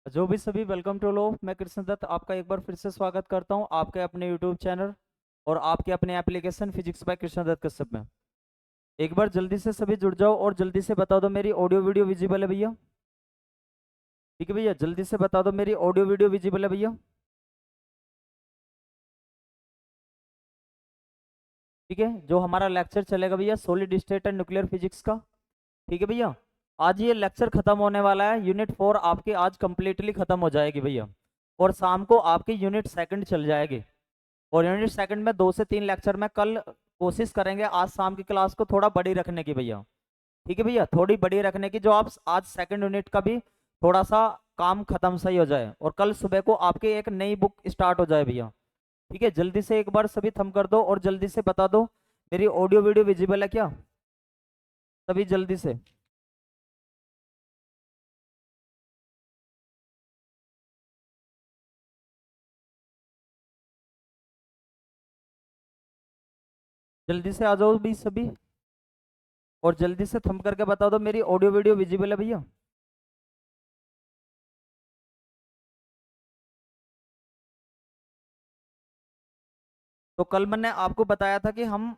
जो भी सभी वेलकम टू लो। मैं कृष्ण दत्त आपका एक बार फिर से स्वागत करता हूं आपके अपने यूट्यूब चैनल और आपके अपने application physics by Krishna Dutt Kashyap में। एक बार जल्दी से सभी जुड़ जाओ और जल्दी से बता दो मेरी ऑडियो वीडियो विजिबल है भैया। ठीक है भैया, जल्दी से बता दो मेरी ऑडियो वीडियो विजिबल है भैया। ठीक है, जो हमारा लेक्चर चलेगा भैया solid state and nuclear physics का। ठीक है भैया, आज ये लेक्चर खत्म होने वाला है। यूनिट 4 आपकी आज कंप्लीटली खत्म हो जाएगी भैया, और शाम को आपकी यूनिट 2 चल जाएगी। और यूनिट 2 में 2 से 3 लेक्चर में कल कोशिश करेंगे आज शाम की क्लास को थोड़ा बड़ी रखने की भैया। ठीक है भैया, थोड़ी बड़ी रखने की, जो आप आज सेकंड यूनिट का भी थोड़ा सा काम खत्म सही हो जाए और कल सुबह को आपकी एक नई बुक स्टार्ट हो जाए भैया। ठीक है, जल्दी से एक बार सभी थम कर दो और जल्दी से बता दो मेरी ऑडियो वीडियो विजिबल है क्या, सभी जल्दी से। जल्दी से आ जाओ भी सभी, और जल्दी से थम करके बता दो मेरी ऑडियो वीडियो विजिबल है भैया। तो कल मैंने आपको बताया था कि हम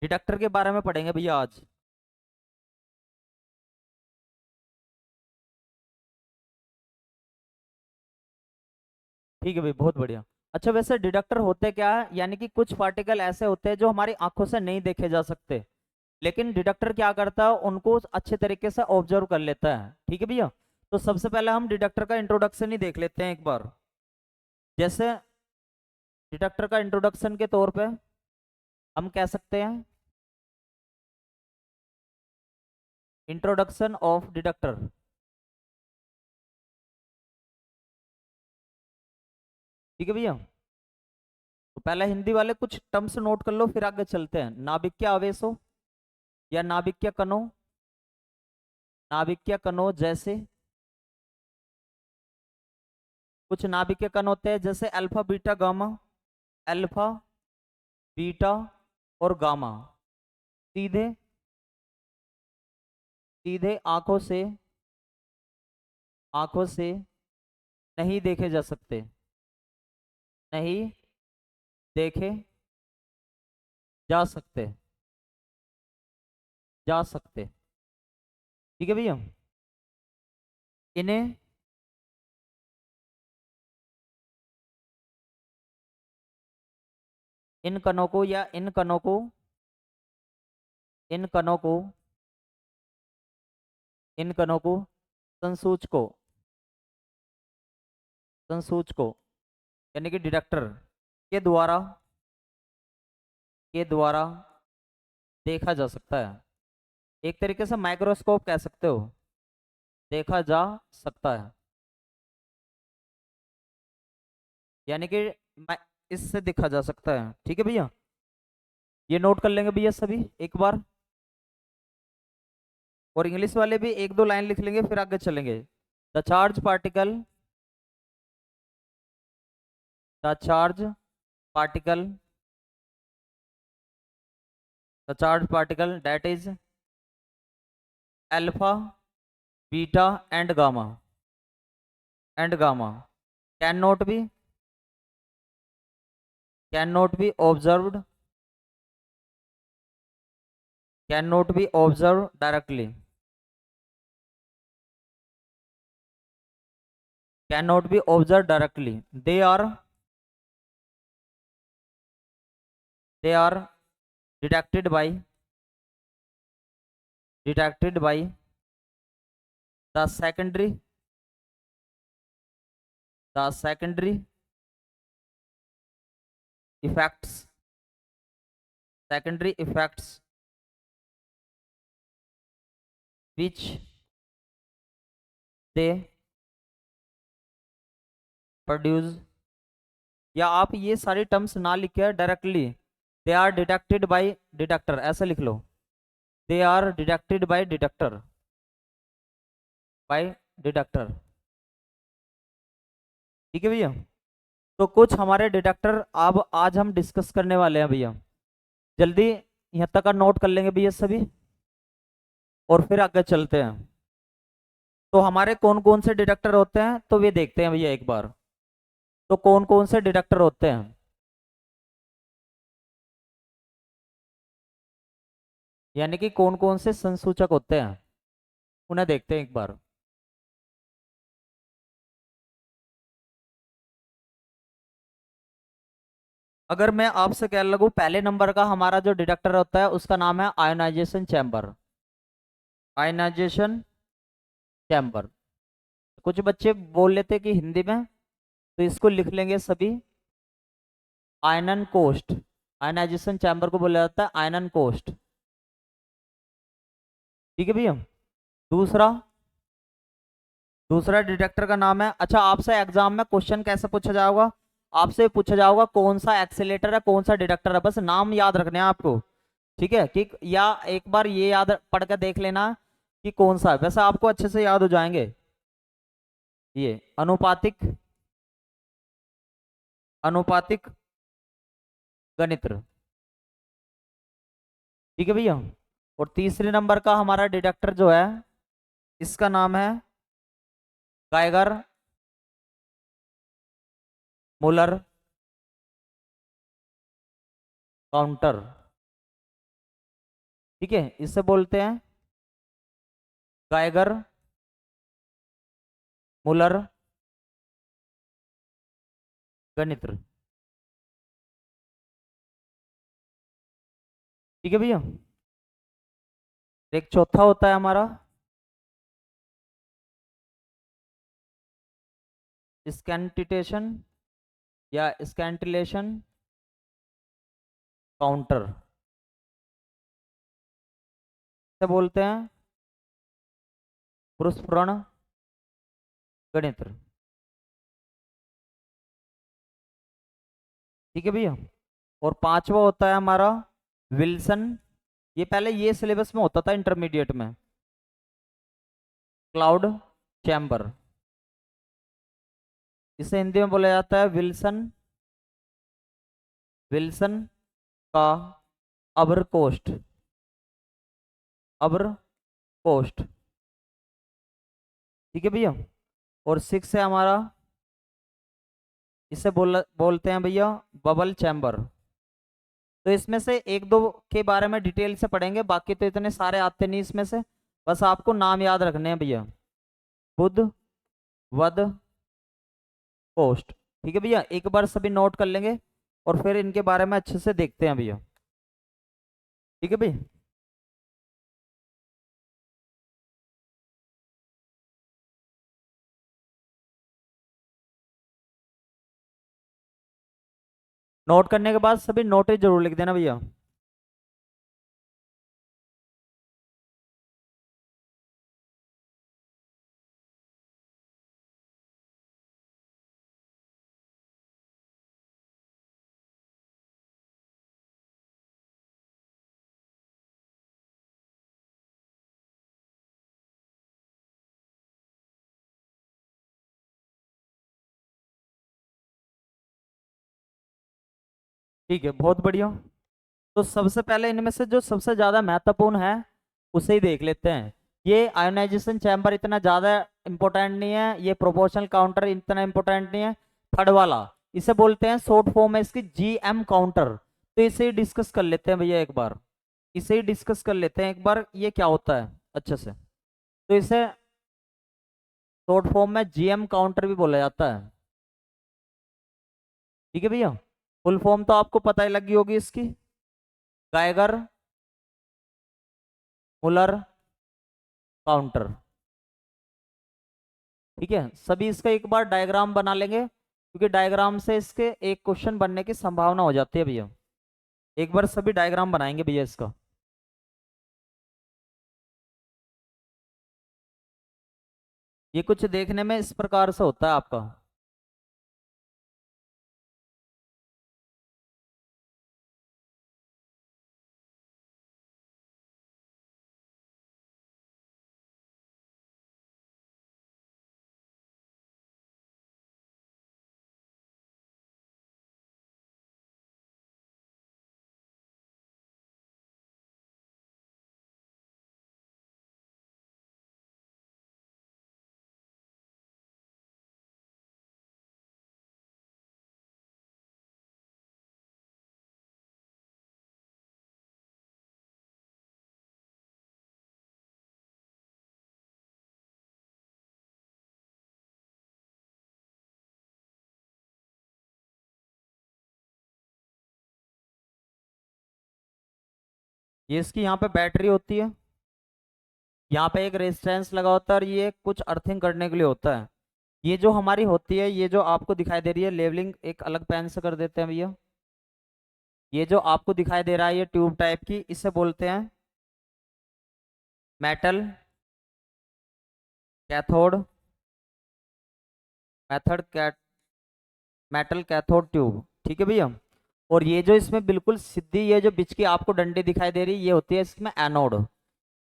डिडक्टर के बारे में पढ़ेंगे भैया आज। ठीक है भाई, बहुत बढ़िया। अच्छा, वैसे डिडक्टर होते क्या है, यानी कि कुछ पार्टिकल ऐसे होते हैं जो हमारी आंखों से नहीं देखे जा सकते, लेकिन डिडक्टर क्या करता है उनको अच्छे तरीके से ऑब्जर्व कर लेता है। ठीक है भैया, तो सबसे पहले हम डिडक्टर का इंट्रोडक्शन ही देख लेते हैं एक बार। जैसे डिडक्टर का इंट्रोडक्शन के तौर पे हम कह सकते हैं इंट्रोडक्शन ऑफ डिडक्टर। ठीक है भैया, तो पहले हिंदी वाले कुछ टर्म्स नोट कर लो, फिर आगे चलते हैं। नाभिकीय आवेशों या नाभिकीय कणों, नाभिकीय कणों जैसे कुछ नाभिकीय कण होते हैं जैसे alpha beta gamma, alpha beta और गामा। सीधे सीधे आंखों से नहीं देखे जा सकते, नहीं देखे जा सकते, जा सकते। ठीक है भैया, इन्हें इन कणों को या इन कणों को इन कणों को संसूचकों संसूचकों यानी कि डिडक्टर के द्वारा के द्वारा देखा जा सकता है। एक तरीके से माइक्रोस्कोप कह सकते हो, देखा जा सकता है। यानी कि इससे देखा जा सकता है। ठीक है भैया, ये नोट कर लेंगे भैया सभी एक बार, और इंग्लिश वाले भी एक दो लाइन लिख लेंगे फिर आगे चलेंगे। The charge particle the charge particle the charge particle that is alpha beta and gamma can not be observed directly can not be observe directly they are they are detected by detected by the secondary effects secondary effects which they produce। या आप ये सारी terms ना लिखे directly, they are detected by detector ऐसे लिख लो। They are detected by detector. ठीक है भैया, तो कुछ हमारे डिटेक्टर अब आज हम डिस्कस करने वाले हैं भैया। जल्दी यहाँ तक का नोट कर लेंगे भैया सभी, और फिर आगे चलते हैं। तो हमारे कौन कौन से डिटेक्टर होते हैं, तो वे देखते हैं भैया एक बार। तो कौन कौन से डिटेक्टर होते हैं, यानी कि कौन कौन से संसूचक होते हैं, उन्हें देखते हैं एक बार। अगर मैं आपसे कह लगूं, पहले नंबर का हमारा जो डिटेक्टर होता है उसका नाम है आयोनाइजेशन चैम्बर। Ionisation chamber. कुछ बच्चे बोल लेते हैं कि हिंदी में, तो इसको लिख लेंगे सभी, आयनन कोष्ठ। आयनाइजेशन चैम्बर को बोला जाता है आयनन कोष्ठ। ठीक है भैया। दूसरा, दूसरा डिटेक्टर का नाम है, अच्छा आपसे एग्जाम में क्वेश्चन कैसे पूछा जाएगा, आपसे पूछा जाएगा कौन सा एक्सीलेटर है कौन सा डिटेक्टर है, बस नाम याद रखने हैं आपको। ठीक है कि, या एक बार ये याद पढ़ के देख लेना कि कौन सा है, वैसे आपको अच्छे से याद हो जाएंगे। ये अनुपातिक, अनुपातिक गणित्र। ठीक है भैया। और तीसरे नंबर का हमारा डिटेक्टर जो है, इसका नाम है गाइगर मुलर काउंटर। ठीक है, इसे बोलते हैं गाइगर मुलर गणित्र। ठीक है भैया। एक चौथा होता है हमारा स्कैंटिटेशन या स्कैंटिलेशन काउंटर, से बोलते हैं पुरस्फुरण गणित्र। ठीक है भैया। और पांचवा होता है हमारा विल्सन, ये पहले ये सिलेबस में होता था इंटरमीडिएट में, क्लाउड चैम्बर। इसे हिंदी में बोला जाता है विल्सन, विल्सन का अब्र कोष्ठ, अब्र कोष्ठ। ठीक है भैया। और सिक्स है हमारा, इसे बोलते हैं भैया बबल चैम्बर। तो इसमें से एक दो के बारे में डिटेल से पढ़ेंगे, बाकी तो इतने सारे आते नहीं इसमें से, बस आपको नाम याद रखने हैं भैया। बुध, वध, कोष्ठ। ठीक है भैया, एक बार सभी नोट कर लेंगे और फिर इनके बारे में अच्छे से देखते हैं भैया। ठीक है भैया। नोट करने के बाद सभी नोटिस जरूर लिख देना भैया। ठीक है, बहुत बढ़िया। तो सबसे पहले इनमें से जो सबसे ज्यादा महत्वपूर्ण है उसे ही देख लेते हैं। ये आयोनाइजेशन चैम्बर इतना ज्यादा इंपॉर्टेंट नहीं है, ये प्रोपोर्शनल काउंटर इतना इंपॉर्टेंट नहीं है। थर्ड वाला, इसे बोलते हैं, शॉर्ट फॉर्म है इसकी जीएम काउंटर। तो इसे ही डिस्कस कर लेते हैं भैया एक बार, इसे ही डिस्कस कर लेते हैं एक बार, ये क्या होता है अच्छे से। तो इसे शॉर्ट फॉर्म में जीएम काउंटर भी बोला जाता है। ठीक है भैया। फुल फॉर्म तो आपको पता ही लगी होगी इसकी, गाइगर मुलर काउंटर। ठीक है, सभी इसका एक बार डायग्राम बना लेंगे, क्योंकि डायग्राम से इसके एक क्वेश्चन बनने की संभावना हो जाती है भैया। एक बार सभी डायग्राम बनाएंगे भैया इसका। ये कुछ देखने में इस प्रकार से होता है आपका। ये इसकी यहाँ पे बैटरी होती है, यहाँ पे एक रेजिस्टेंस लगा होता है, और ये कुछ अर्थिंग करने के लिए होता है। ये जो हमारी होती है, ये जो आपको दिखाई दे रही है, लेवलिंग एक अलग पेन से कर देते हैं भैया। ये जो आपको दिखाई दे रहा है, ये ट्यूब टाइप की, इसे बोलते हैं metal cathode, method cat metal cathode tube. ठीक है भैया। और ये जो इसमें बिल्कुल सीधी, ये जो बीच की आपको डंडी दिखाई दे रही है, ये होती है इसमें एनोड।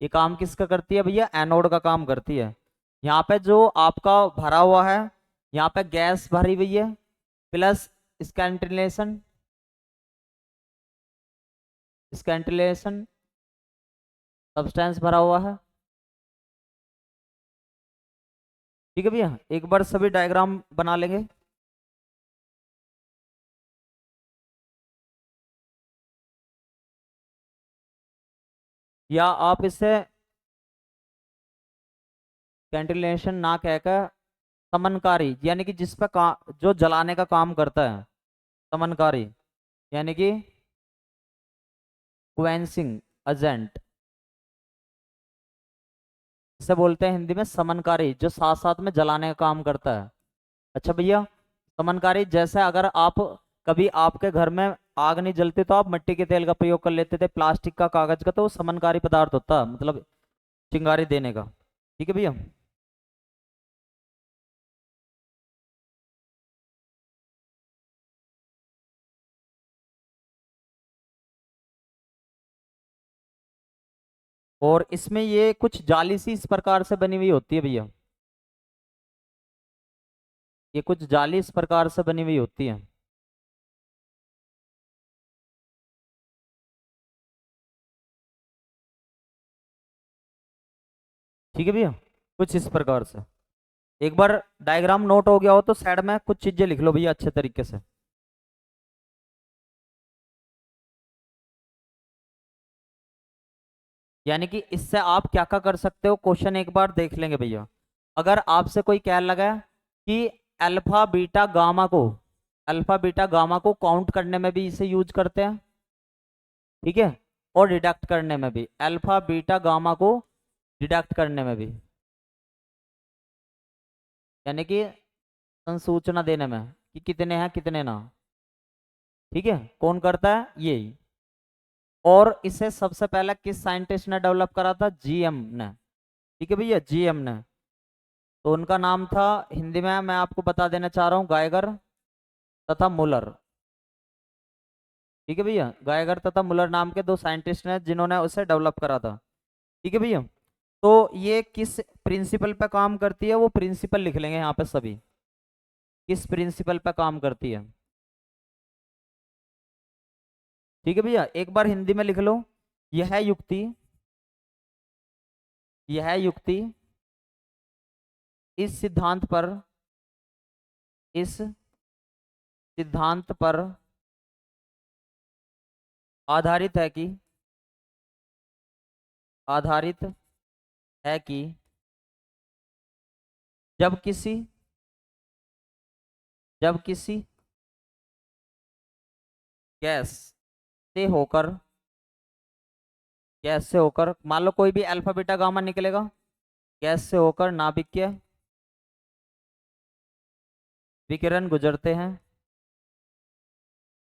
ये काम किसका करती है भैया? एनोड का काम करती है। यहाँ पे जो आपका भरा हुआ है, यहाँ पे गैस भरी हुई है, प्लस स्कैंटिलेशन, स्कैंटिलेशन सब्सटेंस भरा हुआ है। ठीक है भैया, एक बार सभी डायग्राम बना लेंगे। या आप इसे कैंटिलेशन ना कहकर समनकारी, यानी कि जिस पर जो जलाने का काम करता है, समनकारी, यानी कि क्वेंसिंग एजेंट, इसे बोलते हैं हिंदी में समनकारी, जो साथ साथ में जलाने का काम करता है। अच्छा भैया, समनकारी जैसे अगर आप कभी आपके घर में आग नहीं जलती तो आप मिट्टी के तेल का प्रयोग कर लेते थे, प्लास्टिक का, कागज का, तो वो समनकारी पदार्थ होता है, मतलब चिंगारी देने का। ठीक है भैया। और इसमें ये कुछ जाली सी इस प्रकार से बनी हुई होती है भैया, ये कुछ जाली इस प्रकार से बनी हुई होती है। ठीक है भैया, कुछ इस प्रकार से। एक बार डायग्राम नोट हो गया हो तो साइड में कुछ चीजें लिख लो भैया अच्छे तरीके से। यानी कि इससे आप क्या क्या कर सकते हो, क्वेश्चन एक बार देख लेंगे भैया। अगर आपसे कोई कह लगा कि अल्फा बीटा गामा को, अल्फा बीटा गामा को काउंट करने में भी इसे यूज करते हैं, ठीक है, और डिडक्ट करने में भी, अल्फा बीटा गामा को डिडक्ट करने में भी, यानी कि संसूचना देने में कि कितने हैं कितने ना। ठीक है, कौन करता है? यही। और इसे सबसे पहले किस साइंटिस्ट ने डेवलप करा था? जीएम ने। ठीक है भैया, जीएम ने। तो उनका नाम था, हिंदी में मैं आपको बता देना चाह रहा हूँ, गायगर तथा मुलर। ठीक है भैया, गायगर तथा मुलर नाम के दो साइंटिस्ट ने जिन्होंने उसे डेवलप करा था। ठीक है भैया। तो ये किस प्रिंसिपल पे काम करती है, वो प्रिंसिपल लिख लेंगे यहाँ पे सभी, किस प्रिंसिपल पे काम करती है। ठीक है भैया, एक बार हिंदी में लिख लो। यह युक्ति, यह युक्ति इस सिद्धांत पर, इस सिद्धांत पर आधारित है कि, आधारित है कि जब किसी, जब किसी गैस से होकर, गैस से होकर मान लो कोई भी अल्फा बीटा गामा निकलेगा, गैस से होकर नाभिकीय विकिरण गुजरते हैं,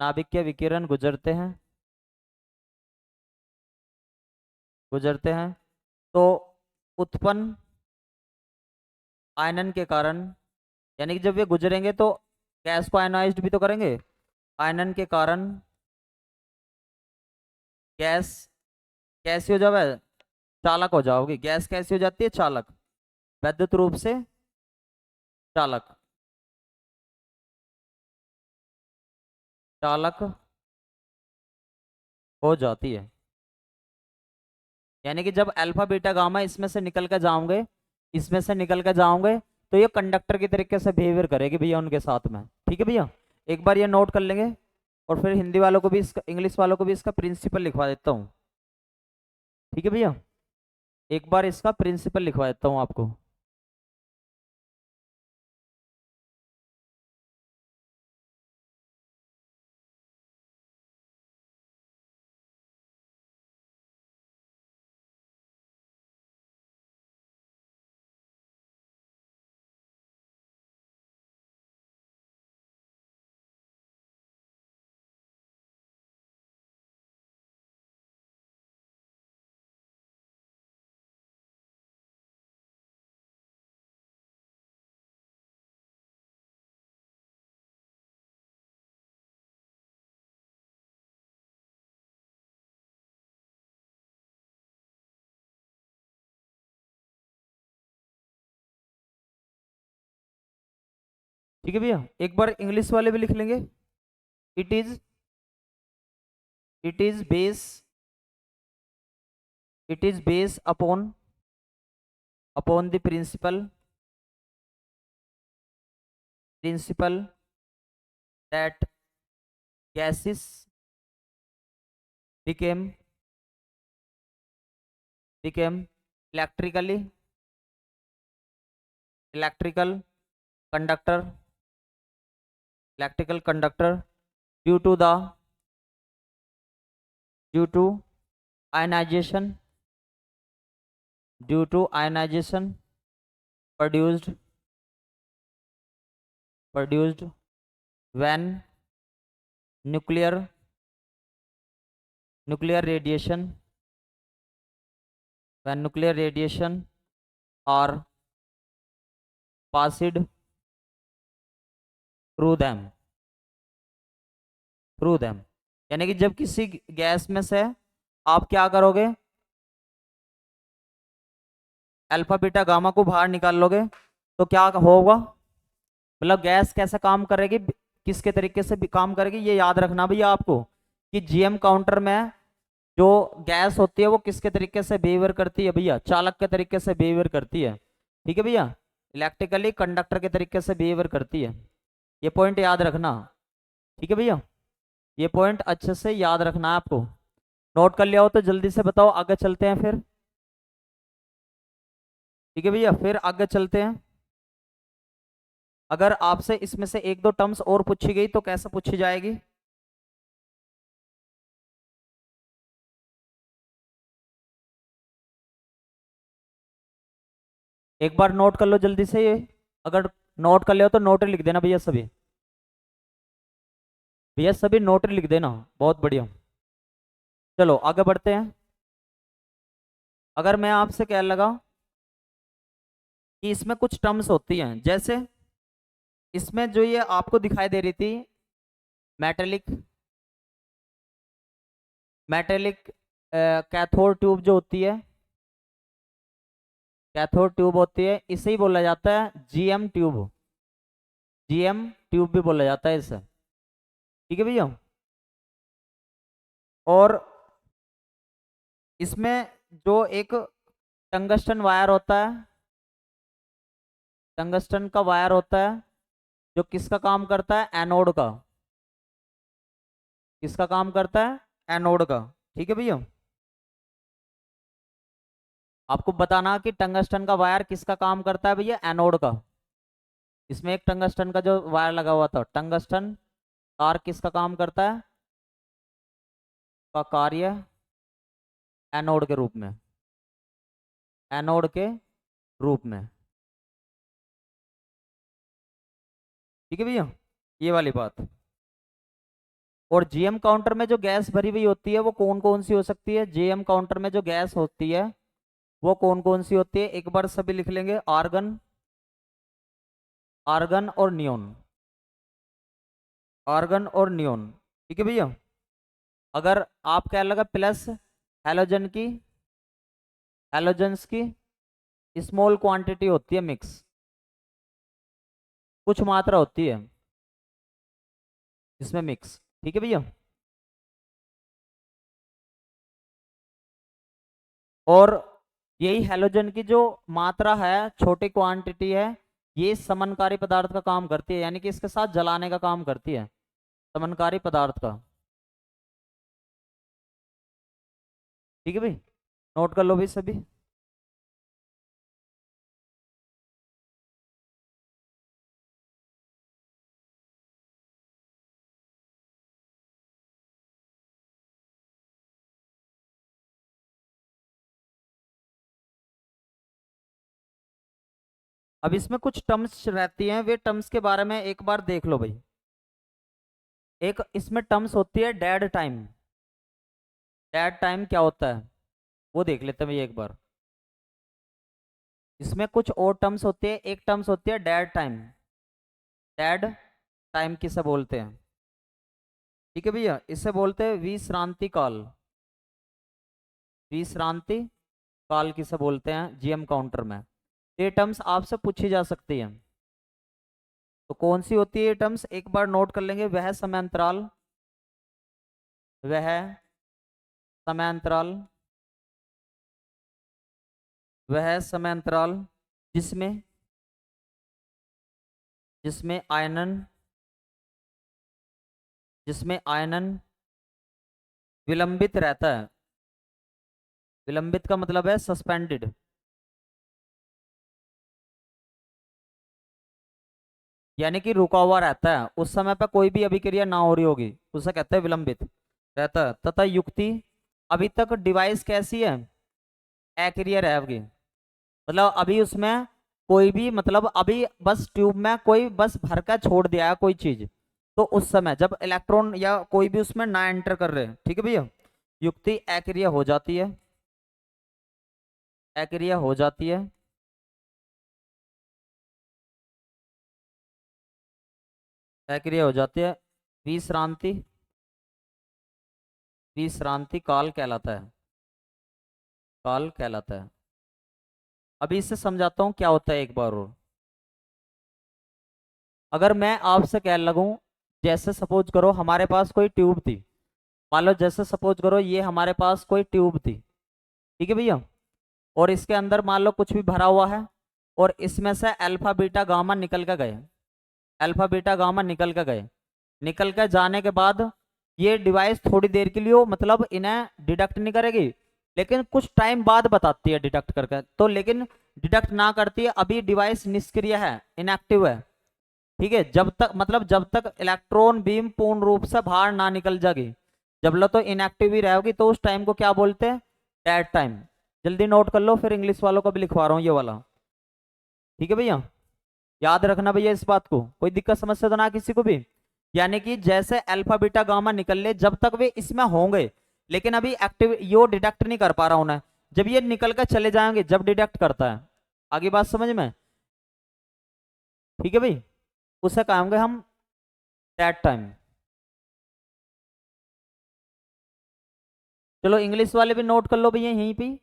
नाभिकीय विकिरण गुजरते हैं, गुजरते हैं, तो उत्पन्न आयनन के कारण, यानी कि जब ये गुजरेंगे तो गैस को आयनाइज्ड भी तो करेंगे, आयनन के कारण गैस कैसी हो जाए? चालक हो जाओगी। गैस कैसी हो जाती है? चालक, वैद्युत रूप से चालक, चालक हो जाती है। यानी कि जब अल्फा बीटा गामा इसमें से निकल के जाओगे, इसमें से निकल के जाओगे, तो ये कंडक्टर की तरीके से बिहेवियर करेगी भैया उनके साथ में। ठीक है भैया, एक बार ये नोट कर लेंगे। और फिर हिंदी वालों को भी इसका, इंग्लिश वालों को भी इसका प्रिंसिपल लिखवा देता हूँ। ठीक है भैया, एक बार इसका प्रिंसिपल लिखवा देता हूँ आपको। ठीक है भैया, एक बार इंग्लिश वाले भी लिख लेंगे। It is base, it is base upon the principal that gases became electrical conductor due to ionization produced when nuclear radiation are passed through them यानी कि जब किसी गैस में से आप क्या करोगे, अल्फा बीटा गामा को बाहर निकाल लोगे तो क्या होगा, मतलब गैस कैसे काम करेगी, किसके तरीके से भी काम करेगी, ये याद रखना भैया आपको कि जीएम काउंटर में जो गैस होती है वो किसके तरीके से बिहेवियर करती है भैया, चालक के तरीके से बिहेवियर करती है। ठीक है भैया, इलेक्ट्रिकली कंडक्टर के तरीके से बिहेवियर करती है। ये पॉइंट याद रखना। ठीक है भैया, ये पॉइंट अच्छे से याद रखना है आपको। नोट कर लिया हो तो जल्दी से बताओ, आगे चलते हैं फिर। ठीक है भैया, फिर आगे चलते हैं। अगर आपसे इसमें से एक दो टर्म्स और पूछी गई तो कैसे पूछी जाएगी, एक बार नोट कर लो जल्दी से। ये अगर नोट कर लिया तो नोट लिख देना भैया सभी, नोट लिख देना, बहुत बढ़िया। चलो आगे बढ़ते हैं। अगर मैं आपसे कह लगा कि इसमें कुछ टर्म्स होती हैं, जैसे इसमें जो ये आपको दिखाई दे रही थी मेटेलिक कैथोड ट्यूब जो होती है, इसे ही बोला जाता है जीएम ट्यूब, भी बोला जाता है इसे। ठीक है भैया, और इसमें जो एक टंगस्टन वायर होता है, जो किसका काम करता है, एनोड का, किसका काम करता है, एनोड का। ठीक है भैया, आपको बताना कि टंगस्टन का वायर किसका काम करता है भैया, एनोड का। इसमें एक टंगस्टन का जो वायर लगा हुआ था, टंगस्टन तार किसका काम करता है, का कार्य एनोड के रूप में, ठीक है भैया, ये वाली बात। और जीएम काउंटर में जो गैस भरी हुई होती है वो कौन कौन सी हो सकती है, जीएम काउंटर में जो गैस होती है वो कौन कौन सी होती है, एक बार सभी लिख लेंगे, आर्गन और नियोन, ठीक है भैया। अगर आप क्या लगा प्लस हैलोजन्स की स्मॉल क्वांटिटी होती है, मिक्स, कुछ मात्रा होती है इसमें मिक्स। ठीक है भैया, और यही हैलोजन की जो मात्रा है, छोटी क्वांटिटी है, ये समनकारी पदार्थ का काम करती है, यानी कि इसके साथ जलाने का काम करती है, समनकारी पदार्थ का। ठीक है भाई, नोट कर लो भाई सभी। अब इसमें कुछ टर्म्स रहती हैं, वे टर्म्स के बारे में एक बार देख लो भाई। एक इसमें टर्म्स होती है डेड टाइम, क्या होता है वो देख लेते हैं भैया एक बार। इसमें कुछ और टर्म्स होती है, एक टर्म्स होती है डेड टाइम, किसे बोलते हैं, ठीक है भैया, इसे बोलते हैं विश्रांति काल, किसे बोलते हैं जीएम काउंटर में। ये टर्म्स आपसे पूछी जा सकती है। तो कौन सी होती है ये टर्म्स, एक बार नोट कर लेंगे। वह समयांतराल, वह समयांतराल, वह समयांतराल जिसमें जिसमें आयनन, जिसमें आयनन विलंबित रहता है। विलंबित का मतलब है सस्पेंडेड। यानी कि रुका हुआ रहता है, उस समय पर कोई भी अभिक्रिया ना हो रही होगी, उसे कहते हैं विलंबित रहता है। तथा युक्ति, अभी तक डिवाइस कैसी है, एक्रिय रहेगी। मतलब अभी उसमें कोई भी, मतलब अभी बस ट्यूब में कोई बस भर का छोड़ दिया है कोई चीज, तो उस समय जब इलेक्ट्रॉन या कोई भी उसमें ना एंटर कर रहे, ठीक है भैया, युक्ति एक्रिय हो जाती है, एक्रिय हो जाती है। एक्रिय हो जाती है। विश्रांति, विश्रांति काल कहलाता है, काल कहलाता है। अभी इससे समझाता हूँ क्या होता है एक बार और। अगर मैं आपसे कह लगूं, जैसे सपोज करो हमारे पास कोई ट्यूब थी, मान लो जैसे सपोज करो ये हमारे पास कोई ट्यूब थी, ठीक है भैया, और इसके अंदर मान लो कुछ भी भरा हुआ है, और इसमें से अल्फा बीटा गामा निकल के गए, अल्फा बीटा गामा निकल के गए। निकल के जाने के बाद ये डिवाइस थोड़ी देर के लिए मतलब इन्हें डिडक्ट नहीं करेगी, लेकिन कुछ टाइम बाद बताती है डिडक्ट करके, तो लेकिन डिडक्ट ना करती है, अभी डिवाइस निष्क्रिय है, इनएक्टिव है। ठीक है, जब तक मतलब जब तक इलेक्ट्रॉन बीम पूर्ण रूप से बाहर ना निकल जाएगी, जब लो तो इनएक्टिव ही रहेगी, तो उस टाइम को क्या बोलते हैं, डेड टाइम। जल्दी नोट कर लो, फिर इंग्लिश वालों को भी लिखवा रहा हूँ ये वाला। ठीक है भैया, याद रखना भैया इस बात को, कोई दिक्कत समस्या तो ना किसी को भी। यानी कि जैसे अल्फा बीटा गामा निकल ले, जब तक वे इसमें होंगे, लेकिन अभी एक्टिव यो डिटेक्ट नहीं कर पा रहा उन्हें, जब ये निकल कर चले जाएंगे जब डिटेक्ट करता है। आगे बात समझ में, ठीक है भाई, उसे कहेंगे हम डेड टाइम। चलो इंग्लिश वाले भी नोट कर लो भैया यहीं पे।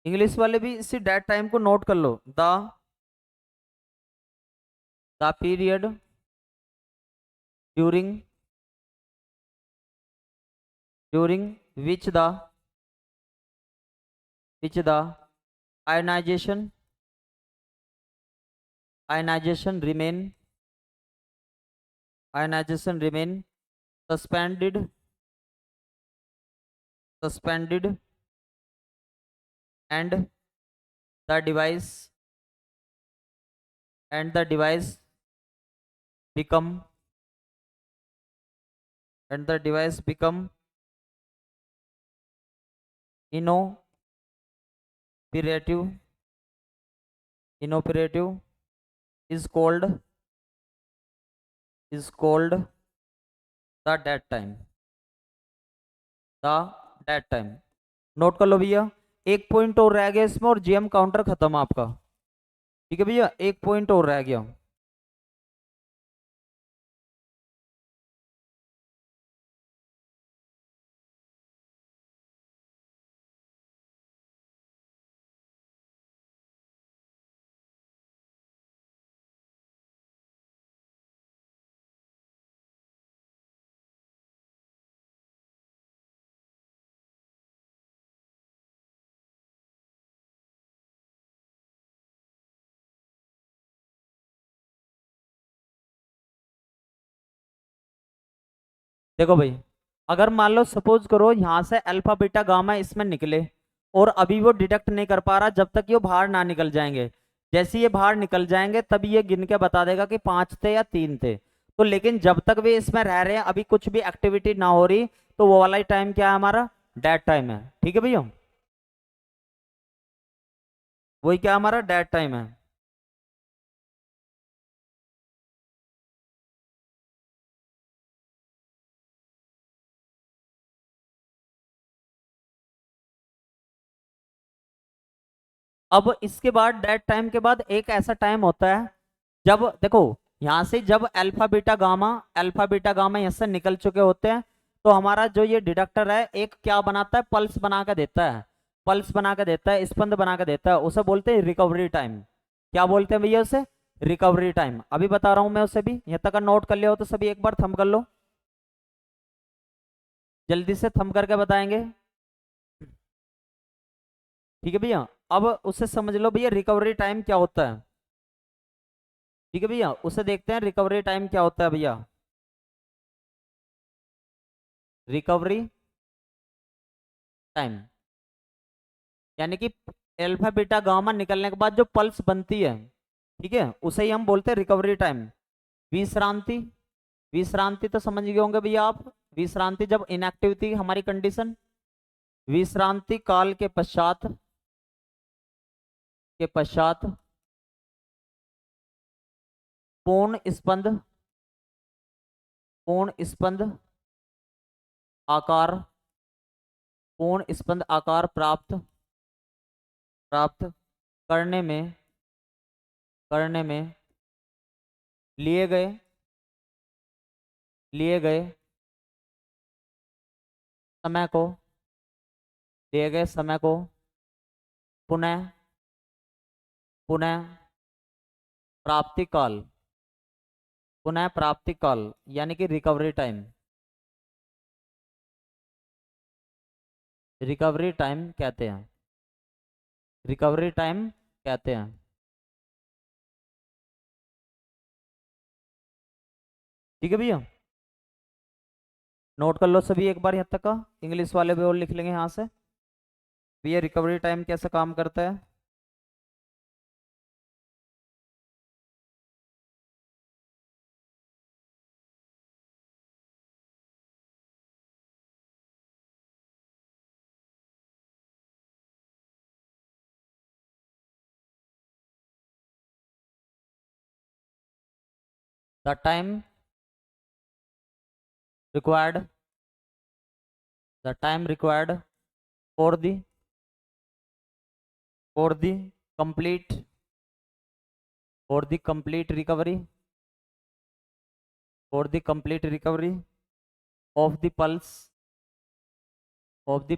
इंग्लिश वाले भी इसी डेट टाइम को नोट कर लो। The period during during which the ionization ionization remain ionization remain suspended suspended and the device become become inoperative inoperative is called the dead time, the dead time. Note कर लो भैया, एक point और रह गया इसमें और जीएम काउंटर खत्म आपका। ठीक है भैया, एक पॉइंट और रह गया। देखो भाई, अगर मान लो सपोज करो यहाँ से अल्फा बीटा गामा इसमें निकले, और अभी वो डिटेक्ट नहीं कर पा रहा जब तक ये बाहर ना निकल जाएंगे। जैसे ये बाहर निकल जाएंगे तभी ये गिन के बता देगा कि 5 थे या 3 थे। तो लेकिन जब तक वे इसमें रह रहे हैं, अभी कुछ भी एक्टिविटी ना हो रही, तो वो वाला ही टाइम क्या है हमारा, डेड टाइम है। ठीक है भैया, वही क्या हमारा डेड टाइम है। अब इसके बाद डेड टाइम के बाद एक ऐसा टाइम होता है, जब देखो यहां से जब अल्फा बीटा गामा यहाँ से निकल चुके होते हैं, तो हमारा जो ये डिडक्टर है एक क्या बनाता है, पल्स बना के देता है, पल्स बना के देता है, स्पंद बना के देता है, उसे बोलते हैं रिकवरी टाइम। क्या बोलते हैं भैया उसे? Recovery time. अभी बता रहा हूं मैं उसे भी, यहाँ तक नोट कर लिया हो तो सभी एक बार थंब कर लो, जल्दी से थंब करके बताएंगे। ठीक है भैया, अब उसे समझ लो भैया रिकवरी टाइम क्या होता है। ठीक है भैया, उसे देखते हैं रिकवरी टाइम क्या होता है भैया। रिकवरी टाइम यानी कि अल्फा बीटा गामा निकलने के बाद जो पल्स बनती है, ठीक है, उसे ही हम बोलते हैं रिकवरी टाइम। विश्रांति, विश्रांति तो समझ गए होंगे भैया आप। विश्रांति जब इनएक्टिव थी हमारी कंडीशन, विश्रांति काल के पश्चात पूर्ण स्पंद, पूर्ण स्पंद आकार, पूर्ण स्पंद आकार प्राप्त प्राप्त करने में लिए गए लिए गए समय को लिए गए समय को पुनः पुनः प्राप्ति काल, पुनः प्राप्ति काल यानी कि रिकवरी टाइम, रिकवरी टाइम कहते हैं, रिकवरी टाइम कहते हैं। ठीक है भैया, नोट कर लो सभी एक बार यहाँ तक का, इंग्लिश वाले भी और लिख लेंगे यहाँ से। भैया रिकवरी टाइम कैसे काम करता है। The time required, the time required for the for the complete for the complete recovery, for the complete recovery of the pulse, of the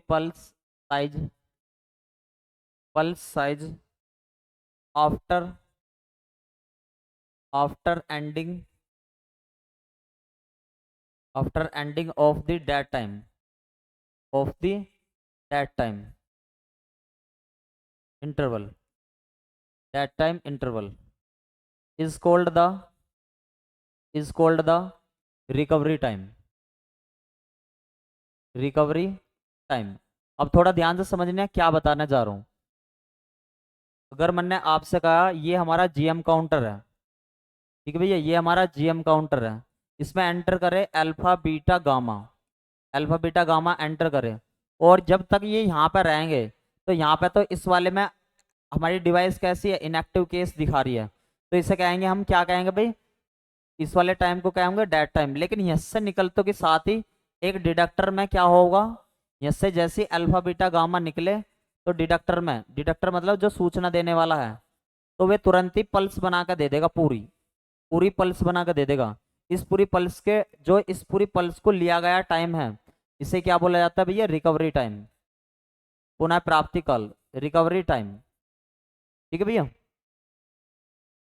pulse size after after ending after ending of the dead time, of the dead time interval, dead time interval is called the is called the recovery time, recovery time. अब थोड़ा ध्यान से समझना क्या बताने जा रहा हूं। अगर मैंने आपसे कहा ये हमारा जीएम काउंटर है, ठीक है भैया, ये हमारा जीएम काउंटर है, इसमें एंटर करें alpha beta gamma, alpha beta gamma enter करें, और जब तक ये यहाँ पर रहेंगे तो यहाँ पे तो इस वाले में हमारी डिवाइस कैसी है, इनएक्टिव केस दिखा रही है, तो इसे कहेंगे हम, क्या कहेंगे भाई, इस वाले टाइम को कहेंगे डेट टाइम। लेकिन यहाँ से निकलते के साथ ही एक डिडक्टर में क्या होगा, यहाँ से जैसे अल्फा बीटा गामा निकले तो डिडक्टर में, डिडक्टर मतलब जो सूचना देने वाला है, तो वे तुरंत ही पल्स बना कर दे देगा, पूरी पूरी पल्स बना कर दे देगा। इस पूरी पल्स के, जो इस पूरी पल्स को लिया गया टाइम है, इसे क्या बोला जाता है भैया, रिकवरी टाइम, पुनः प्राप्ति काल, रिकवरी टाइम। ठीक है भैया,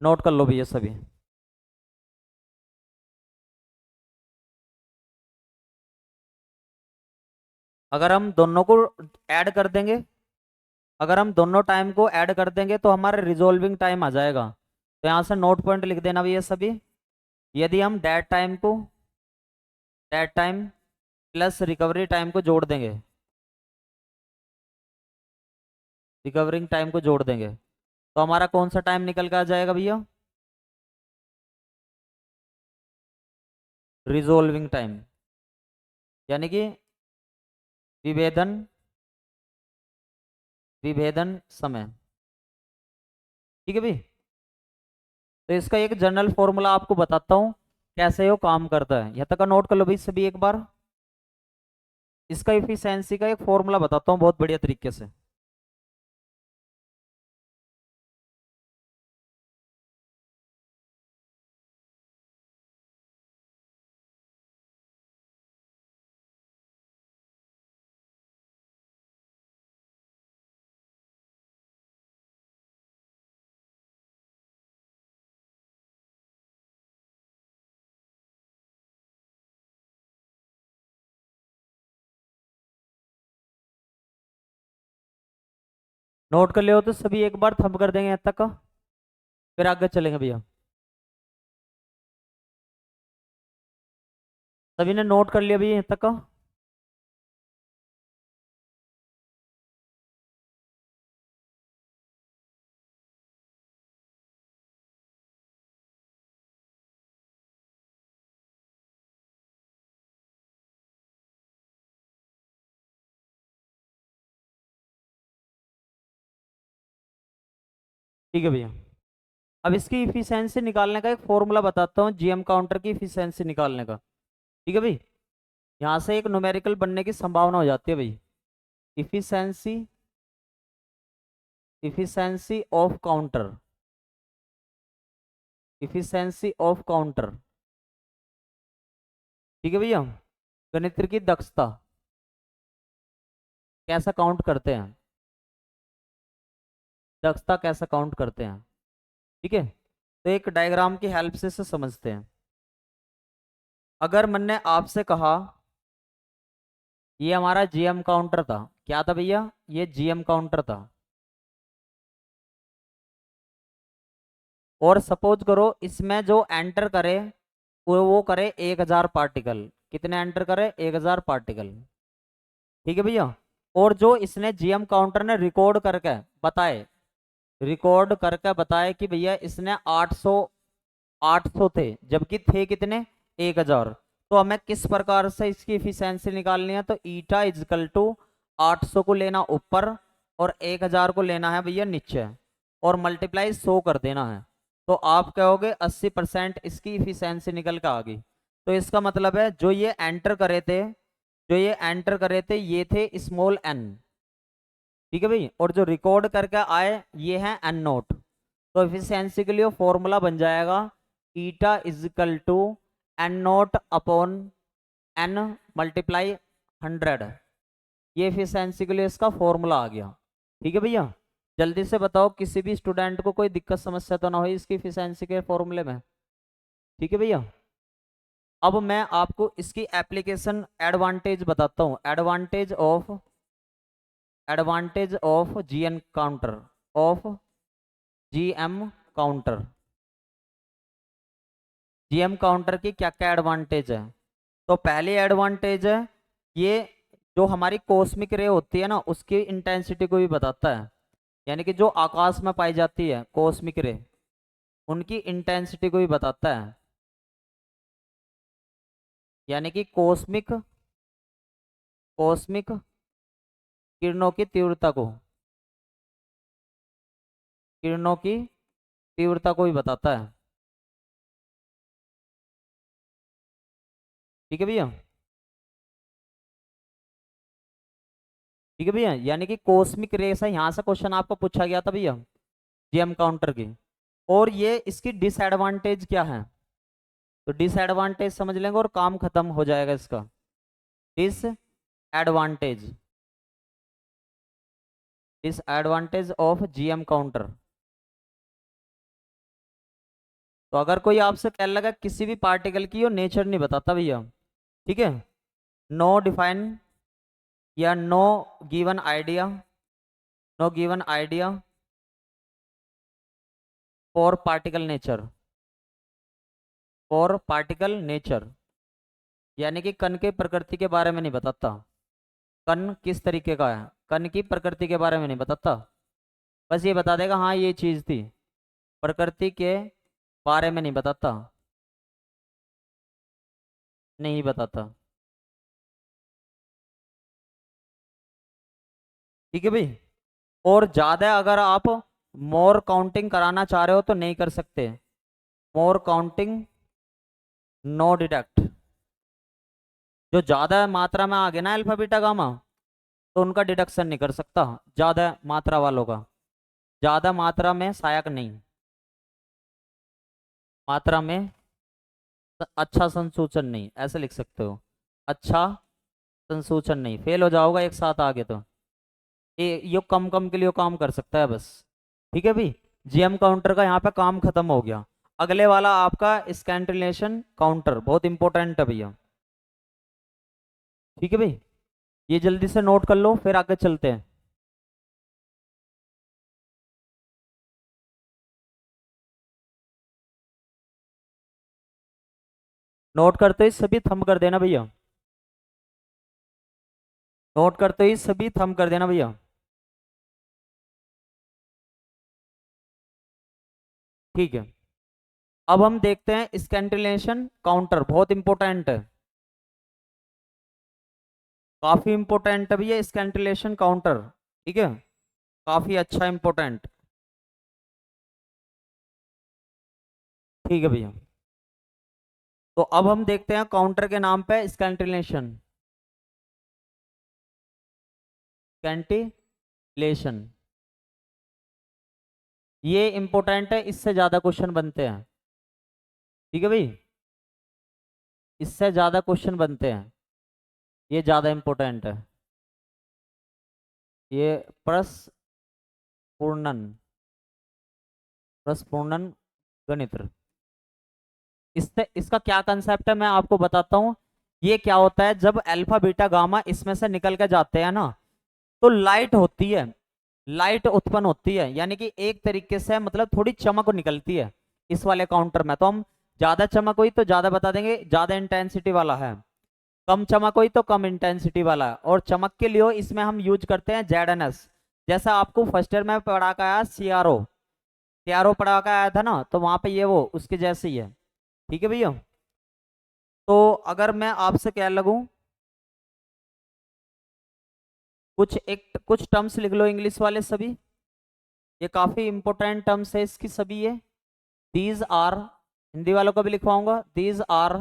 नोट कर लो भैया सभी। अगर हम दोनों को ऐड कर देंगे, अगर हम दोनों टाइम को ऐड कर देंगे तो हमारा रिजोल्विंग टाइम आ जाएगा। तो यहाँ से नोट पॉइंट लिख देना भैया सभी। यदि हम डेट टाइम को, dead time plus recovery time को जोड़ देंगे, रिकवरिंग टाइम को जोड़ देंगे, तो हमारा कौन सा टाइम निकल के आ जाएगा भैया, रिजोल्विंग टाइम, यानी कि विभेदन, विभेदन समय। ठीक है भाई, तो इसका एक जनरल फॉर्मूला आपको बताता हूँ कैसे वो काम करता है, यहाँ तक का नोट कर लो भाई सभी एक बार। इसका इफिशियंसी का एक फॉर्मूला बताता हूँ बहुत बढ़िया तरीके से। नोट कर लियो तो सभी एक बार थंब कर देंगे यहाँ तक का, फिर आगे चलेंगे भैया। सभी ने नोट कर लिया भैया यहाँ तक का? ठीक है भैया। अब इसकी इफिशियंसी निकालने का एक फॉर्मूला बताता हूँ, जीएम काउंटर की इफिशियंसी निकालने का। ठीक है भाई, यहाँ से एक न्यूमेरिकल बनने की संभावना हो जाती है भाई। Efficiency, efficiency of counter, efficiency of counter. ठीक है भैया, गणित की दक्षता, कैसा काउंट करते हैं, दक्षता कैसा काउंट करते हैं। ठीक है, तो एक डायग्राम की हेल्प से इसे समझते हैं। अगर मैंने आपसे कहा ये हमारा जीएम काउंटर था, क्या था भैया, ये जीएम काउंटर था, और सपोज करो इसमें जो एंटर करे वो करे 1000 पार्टिकल। कितने एंटर करे, 1000 पार्टिकल। ठीक है भैया, और जो इसने जीएम काउंटर ने रिकॉर्ड करके बताए, रिकॉर्ड करके बताए कि भैया इसने 800, 800 थे, जबकि थे कितने, 1000। तो हमें किस प्रकार से इसकी इफिशियंसी निकालनी है, तो ईटा इजकल टू 800 को लेना ऊपर और 1000 को लेना है भैया नीचे, और मल्टीप्लाई 100 कर देना है। तो आप कहोगे 80% इसकी इफिशियंसी निकल के आ गई। तो इसका मतलब है जो ये एंटर करे थे, जो ये एंटर करे थे ये थे स्मॉल एन। ठीक है भाई, और जो रिकॉर्ड करके आए ये है एन नोट। तो एफिशिएंसी के लिए फॉर्मूला बन जाएगा eta is equal to N naught upon N multiply 100। ये एफिशिएंसी के लिए इसका फॉर्मूला आ गया। ठीक है भैया, जल्दी से बताओ किसी भी स्टूडेंट को कोई दिक्कत समस्या तो ना हो इसकी एफिशिएंसी के फॉर्मूले में। ठीक है भैया, अब मैं आपको इसकी एप्लीकेशन एडवांटेज बताता हूँ। Advantage of GN counter, of GM counter. GM counter की क्या क्या एडवांटेज है। तो पहली एडवांटेज है ये जो हमारी कॉस्मिक रे होती है ना उसकी इंटेंसिटी को भी बताता है। यानी कि जो आकाश में पाई जाती है कॉस्मिक रे, उनकी इंटेंसिटी को भी बताता है। यानी कि कॉस्मिक, कॉस्मिक किरणों की तीव्रता को, किरणों की तीव्रता को भी बताता है। ठीक है भैया, ठीक है भैया, यानी कि कॉस्मिक रेस है, यहाँ से क्वेश्चन आपको पूछा गया था भैया जीएम काउंटर की। और ये इसकी डिसएडवांटेज क्या है, तो डिसएडवांटेज समझ लेंगे और काम खत्म हो जाएगा इसका। Disadvantage, disadvantage of GM counter. तो अगर कोई आपसे कहने लगा किसी भी पार्टिकल की वो नेचर नहीं बताता भैया, ठीक है, नो डिफाइन या no given idea, no given idea for particle nature, for particle nature. यानी कि कण के प्रकृति के बारे में नहीं बताता, कण किस तरीके का है, कण की प्रकृति के बारे में नहीं बताता। बस ये बता देगा हाँ ये चीज थी, प्रकृति के बारे में नहीं बताता, नहीं बताता। ठीक है भाई, और ज्यादा अगर आप मोर काउंटिंग कराना चाह रहे हो तो नहीं कर सकते, मोर काउंटिंग नो डिडक्ट। जो ज्यादा मात्रा में आ गया ना अल्फा बीटा गामा, तो उनका डिडक्शन नहीं कर सकता, ज्यादा मात्रा वालों का। ज्यादा मात्रा में सहायक नहीं, मात्रा में अच्छा संसूचन नहीं, ऐसे लिख सकते हो। अच्छा संसूचन नहीं, फेल हो जाओगा एक साथ आगे तो। ये कम कम के लिए काम कर सकता है बस। ठीक है भाई, जीएम काउंटर का यहाँ पे काम खत्म हो गया। अगले वाला आपका स्कैंटिलेशन काउंटर, बहुत इंपॉर्टेंट है भैया। ठीक है भाई, ये जल्दी से नोट कर लो फिर आगे चलते हैं। नोट करते ही सभी थंब कर देना भैया। नोट करते ही सभी थंब कर देना भैया। ठीक है, अब हम देखते हैं स्कैंटिलेशन काउंटर, बहुत इंपॉर्टेंट है, काफी इंपॉर्टेंट है भैया स्कैंटिलेशन काउंटर। ठीक है, काफी अच्छा इंपॉर्टेंट। ठीक है भैया, तो अब हम देखते हैं काउंटर के नाम पे स्कैंटिलेशन। स्कैंटिलेशन ये इंपॉर्टेंट है, इससे ज्यादा क्वेश्चन बनते हैं। ठीक है भाई, इससे ज्यादा क्वेश्चन बनते हैं, ये ज्यादा इंपॉर्टेंट है। ये प्रस्फुरणन, प्रस्फुरणन गणित्र, इससे इसका क्या कंसेप्ट है मैं आपको बताता हूँ। ये क्या होता है, जब अल्फा बीटा गामा इसमें से निकल के जाते हैं ना, तो लाइट होती है, लाइट उत्पन्न होती है, यानी कि एक तरीके से मतलब थोड़ी चमक निकलती है। इस वाले काउंटर में तो हम ज्यादा चमक हुई तो ज्यादा बता देंगे, ज्यादा इंटेंसिटी वाला है, कम चमक हुई तो कम इंटेंसिटी वाला है। और चमक के लिए इसमें हम यूज करते हैं ZNS। जैसा आपको फर्स्ट ईयर में पढ़ा के आया CRO, CRO पढ़ा के आया था ना, तो वहां पे ये वो उसके जैसे ही है। ठीक है भैया, तो अगर मैं आपसे क्या लगूं, कुछ टर्म्स लिख लो इंग्लिश वाले सभी, ये काफी इंपॉर्टेंट टर्म्स है इसकी सभी ये। दीज आर, हिंदी वालों को भी लिखवाऊंगा, दीज आर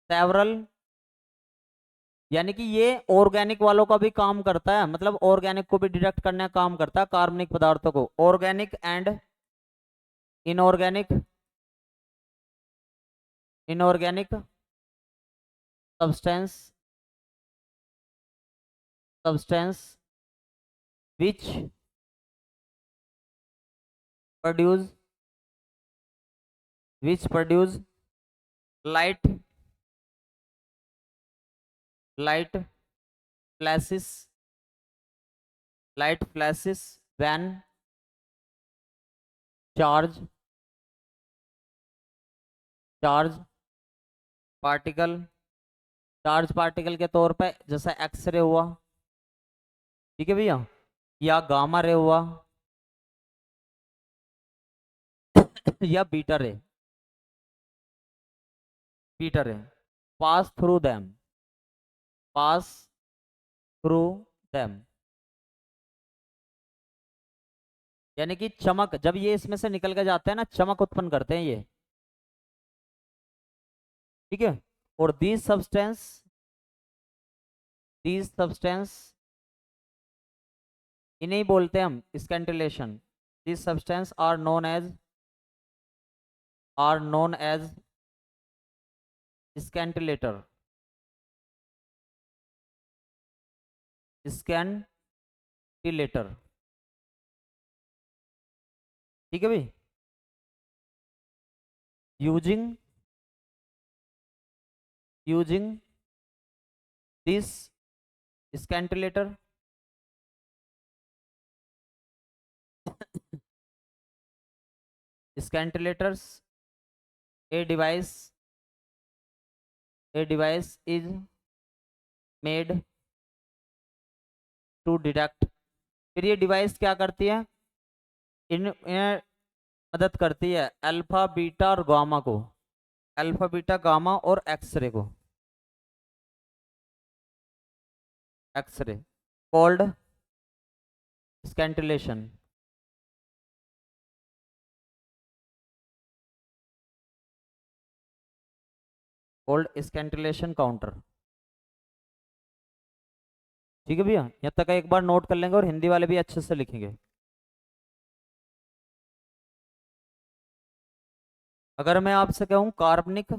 सेवरल, यानी कि ये ऑर्गेनिक वालों का भी काम करता है, मतलब ऑर्गेनिक को भी डिटेक्ट करने का काम करता है, कार्बनिक पदार्थों को, organic and inorganic, inorganic substance, substance which produce, which produce light, light flashes, light flashes when charge, charge particle, charge particle के तौर पे जैसा एक्सरे हुआ, ठीक है भैया, या गामा रे हुआ, या बीटा रे, बीटा रे, pass through them, pass through them, यानी कि चमक, जब ये इसमें से निकल के जाते हैं ना, चमक उत्पन्न करते हैं ये। ठीक है, और दीज सब्सटेंस, दीज सब्सटेंस, इन्हें ही बोलते हैं हम scintillation. These substance are known as scintillator, scintillator. ठीक है भाई, using, using this scintillator, scantilators, a device, a device is made to detect। फिर ये डिवाइस क्या करती है, इन्हें मदद करती है अल्फा बीटा और गामा को, अल्फा बीटा गामा और एक्सरे को, एक्सरे कॉल्ड स्कैंटिलेशन, कॉल्ड स्कैंटिलेशन काउंटर। ठीक है भैया, यहाँ तक एक बार नोट कर लेंगे और हिंदी वाले भी अच्छे से लिखेंगे। अगर मैं आपसे कहूँ कार्बनिक,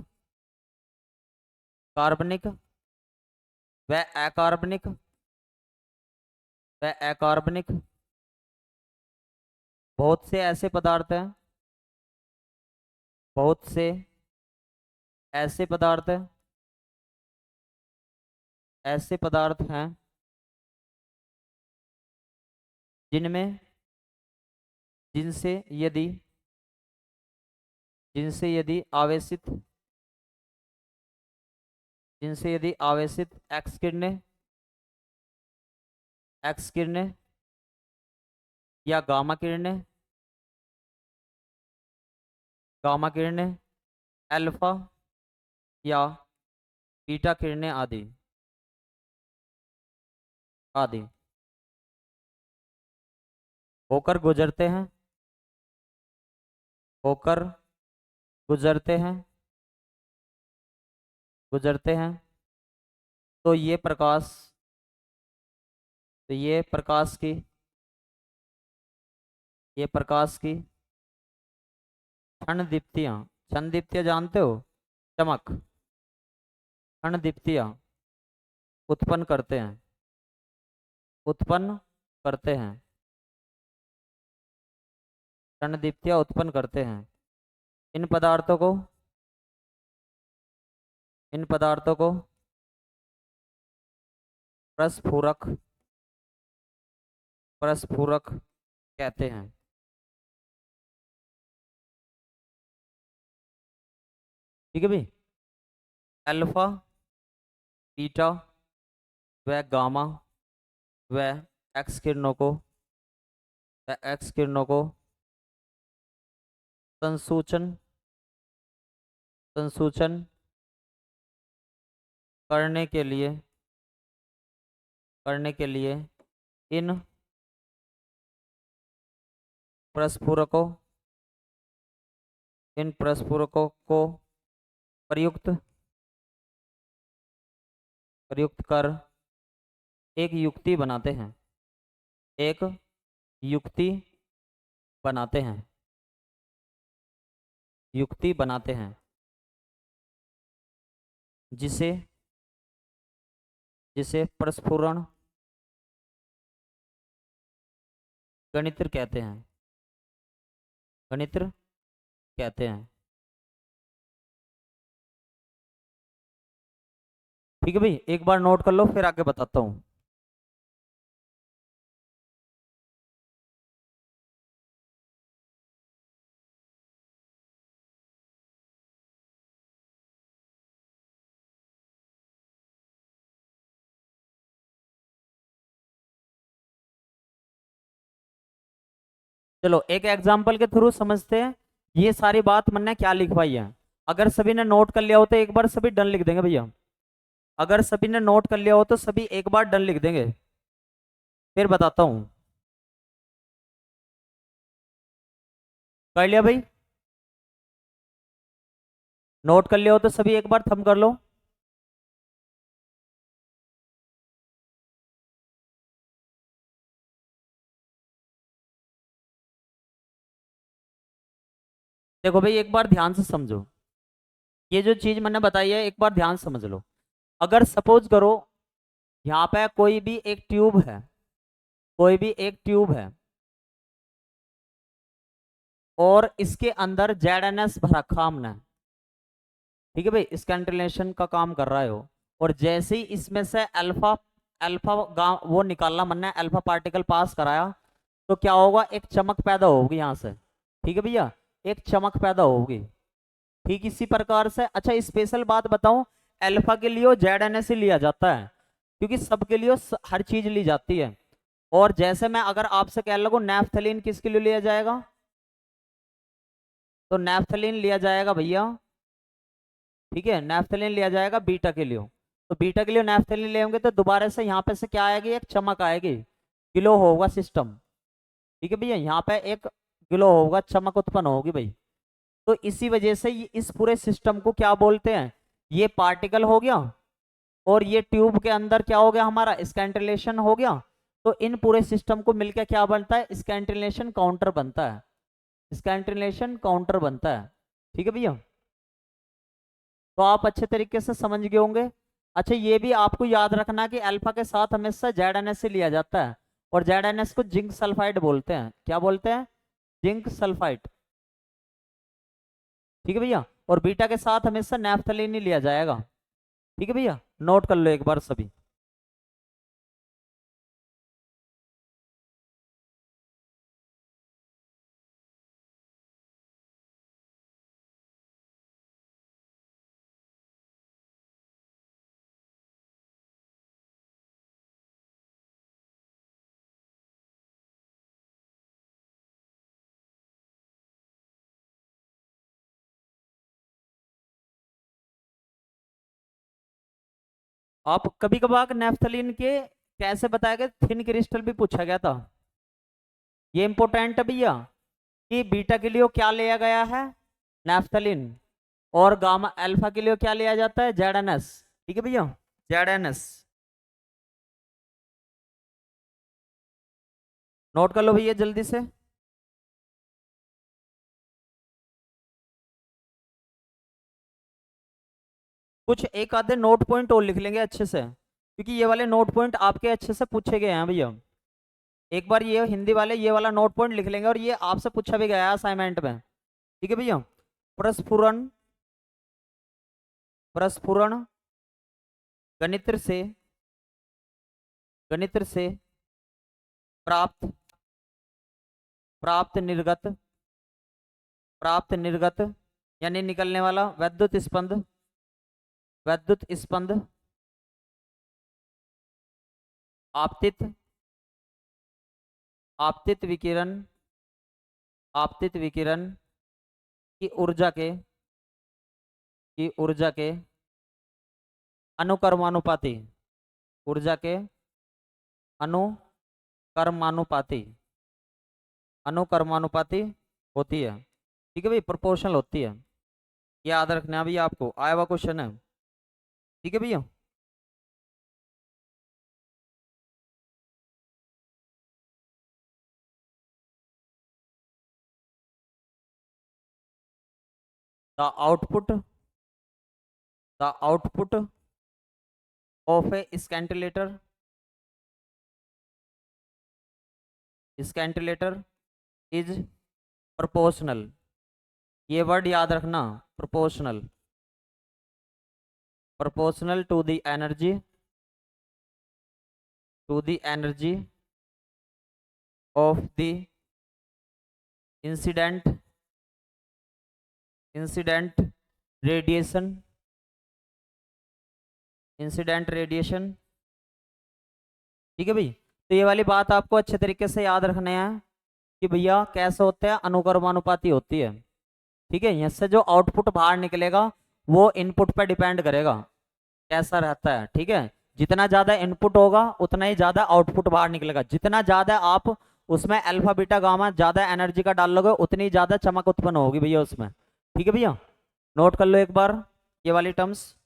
कार्बनिक व अकार्बनिक, व अकार्बनिक, बहुत से ऐसे पदार्थ हैं, बहुत से ऐसे पदार्थ हैं, ऐसे पदार्थ हैं जिनमें, जिनसे यदि, जिनसे यदि आवेशित जिनसे यदि आवेशित एक्स किरणें या गामा किरणें, अल्फा या बीटा किरणें आदि आदि होकर गुजरते हैं, होकर गुजरते हैं, गुजरते हैं, तो ये प्रकाश की क्षण दीप्तियां, क्षण दीप्तियां जानते हो, चमक, क्षण दीप्तियां उत्पन्न करते हैं, उत्पन्न करते हैं, क्षण दीप्तियां उत्पन्न करते हैं। इन पदार्थों को इन पदार्थों को प्रस्फुरक प्रस्फुरक कहते हैं। ठीक है भाई। अल्फा, बीटा व गामा व एक्स किरणों को संसूचन संसूचन करने के लिए इन प्रस्फुरकों को प्रयुक्त कर एक युक्ति बनाते हैं, एक युक्ति बनाते हैं, युक्ति बनाते हैं, जिसे प्रस्फुरण गणित्र कहते हैं, गणित्र कहते हैं। ठीक है भाई, एक बार नोट कर लो फिर आगे बताता हूं। चलो एक एग्जांपल के थ्रू समझते हैं ये सारी बात मैंने क्या लिखवाई है। अगर सभी ने नोट कर लिया हो तो एक बार सभी डन लिख देंगे भैया। अगर सभी ने नोट कर लिया हो तो सभी एक बार डन लिख देंगे, फिर बताता हूं। कर लिया भाई? नोट कर लिया हो तो सभी एक बार थंब कर लो। देखो भाई एक बार ध्यान से समझो, ये जो चीज मैंने बताई है एक बार ध्यान से समझ लो। अगर सपोज करो यहाँ पे कोई भी एक ट्यूब है, कोई भी एक ट्यूब है और इसके अंदर ZnS भर रखा हमने। ठीक है भाई, स्कैंटिलेशन का काम कर रहा है वो। और जैसे ही इसमें से अल्फा अल्फा वो निकालना मैंने, अल्फा पार्टिकल पास कराया तो क्या होगा, एक चमक पैदा होगी यहाँ से। ठीक है भैया, एक चमक पैदा होगी। ठीक इसी प्रकार से, अच्छा स्पेशल बात बताऊं, अल्फा के लिए ZnS ही लिया जाता है क्योंकि सबके लिए हर चीज ली जाती है। और जैसे मैं अगर आपसे कह लगूं नैफ्थलीन किसके लिए लिया जाएगा, तो नैफ्थलीन लिया जाएगा भैया, ठीक है, नैफ्थलीन लिया जाएगा बीटा के लिए। तो बीटा के लिए नैफ्थलीन लेंगे तो दोबारा से यहाँ पे से क्या आएगी, एक चमक आएगी, ग्लो होगा सिस्टम। ठीक है भैया, यहाँ पे एक ग्लो होगा, चमक उत्पन्न होगी भाई। तो इसी वजह से इस पूरे सिस्टम को क्या बोलते हैं, ये पार्टिकल हो गया और ये ट्यूब के अंदर क्या हो गया हमारा, स्कैंटिलेशन हो गया। तो इन पूरे सिस्टम को मिलकर क्या बनता है, स्कैंटिलेशन काउंटर बनता है, स्कैंटिलेशन काउंटर बनता है। ठीक है भैया, तो आप अच्छे तरीके से समझ गए होंगे। अच्छा ये भी आपको याद रखना कि अल्फा के साथ हमेशा ZnS से लिया जाता है और ZnS को जिंक सल्फाइड बोलते हैं। क्या बोलते हैं, जिंक सल्फाइड। ठीक है भैया, और बीटा के साथ हमेशा नैफ्थलीन ही लिया जाएगा। ठीक है भैया, नोट कर लो एक बार सभी। आप कभी कभार नेफ्थलीन के कैसे बताया गया, थिन क्रिस्टल भी पूछा गया था। ये इंपॉर्टेंट है भैया कि बीटा के लिए क्या लिया गया है, नेफ्थलीन, और गामा अल्फा के लिए क्या लिया जाता है, जेडएनएस। ठीक है भैया, जेडएनएस नोट कर लो भैया जल्दी से। कुछ एक आधे नोट पॉइंट और लिख लेंगे अच्छे से, क्योंकि ये वाले नोट पॉइंट आपके अच्छे से पूछे गए हैं भैया। एक बार ये हिंदी वाले ये वाला नोट पॉइंट लिख लेंगे, और ये आपसे पूछा भी गया है असाइनमेंट में। ठीक है भैया, प्रस्फुरन, प्रस्फुरन गणित्र से, गणित्र से प्राप्त, प्राप्त निर्गत, प्राप्त निर्गत यानी निकलने वाला वैद्युत स्पंद, वैद्युत स्पंद आपतित, आपतित विकिरण, आपतित विकिरण की ऊर्जा के, की ऊर्जा के अनुकर्मानुपाती, ऊर्जा के अनुकर्मानुपाती, अनुकर्मानुपाती होती है। ठीक है भाई, प्रोपोर्शनल होती है। याद रखना है भैया, आपको आया हुआ क्वेश्चन है। ठीक है भैया, the output, the output of a scintillator, scintillator is proportional. ये वर्ड याद रखना, proportional, proportional to the energy, to the energy of the incident, incident radiation, incident radiation. ठीक है भाई, तो ये वाली बात आपको अच्छे तरीके से याद रखना है कि भैया कैसे होते हैं, अनुकर्मानुपाती होती है। ठीक है, यहाँ से जो आउटपुट बाहर निकलेगा वो इनपुट पर डिपेंड करेगा कैसा रहता है। ठीक है, जितना ज्यादा इनपुट होगा उतना ही ज्यादा आउटपुट बाहर निकलेगा। जितना ज्यादा आप उसमें अल्फा बीटा गामा ज्यादा एनर्जी का डाल लोगे उतनी ज्यादा चमक उत्पन्न होगी भैया उसमें। ठीक है भैया, नोट कर लो एक बार ये वाली टर्म्स।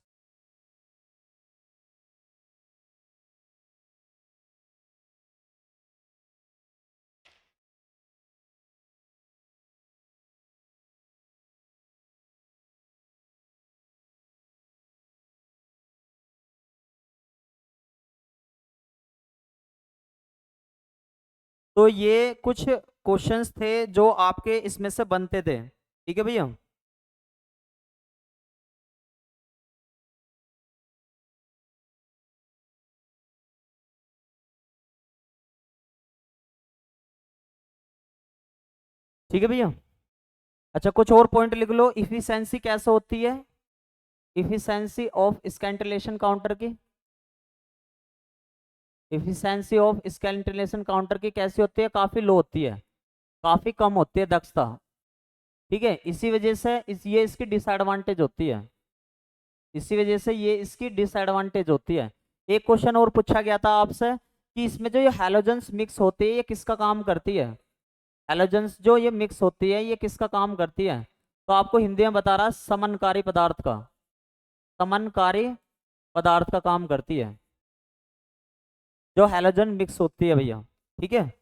तो ये कुछ क्वेश्चंस थे जो आपके इसमें से बनते थे। ठीक है भैया, ठीक है भैया। अच्छा, कुछ और पॉइंट लिख लो। इफिशिएंसी कैसे होती है, इफिशिएंसी ऑफ स्कैंटिलेशन काउंटर की, इफिशिएंसी ऑफ स्कैंटिलेशन काउंटर की कैसी होती है, काफी लो होती है, काफी कम होती है दक्षता। ठीक है, इसी वजह से ये इसकी डिसएडवांटेज होती है, इसी वजह से ये इसकी डिसएडवांटेज होती है। एक क्वेश्चन और पूछा गया था आपसे कि इसमें जो ये हैलोजेंस मिक्स होती है ये किसका काम करती है, हैलोजेंस जो ये मिक्स होती है ये किसका काम करती है। तो आपको हिंदी में बता रहा समनकारी पदार्थ का, समनकारी पदार्थ का काम करती है जो हैलोजन मिक्स होती है भैया। ठीक है,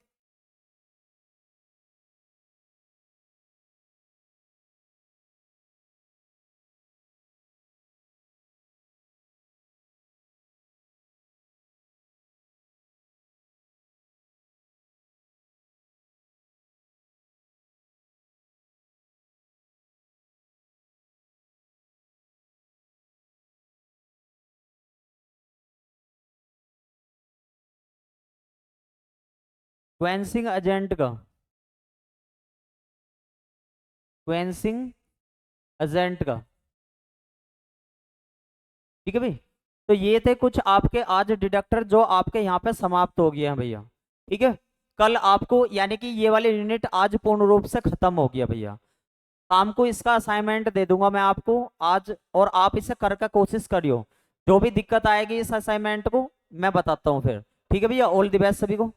क्वेंसिंग एजेंट का, क्वेंसिंग एजेंट का। ठीक है भाई, तो ये थे कुछ आपके आज डिडक्टर जो आपके यहाँ पे समाप्त हो गए हैं भैया। ठीक है, कल आपको यानी कि ये वाले यूनिट आज पूर्ण रूप से खत्म हो गया भैया। शाम को इसका असाइनमेंट दे दूंगा मैं आपको आज, और आप इसे करके कोशिश करियो। जो भी दिक्कत आएगी इस असाइनमेंट को मैं बताता हूँ फिर। ठीक है भैया, ऑल द बेस्ट सभी को।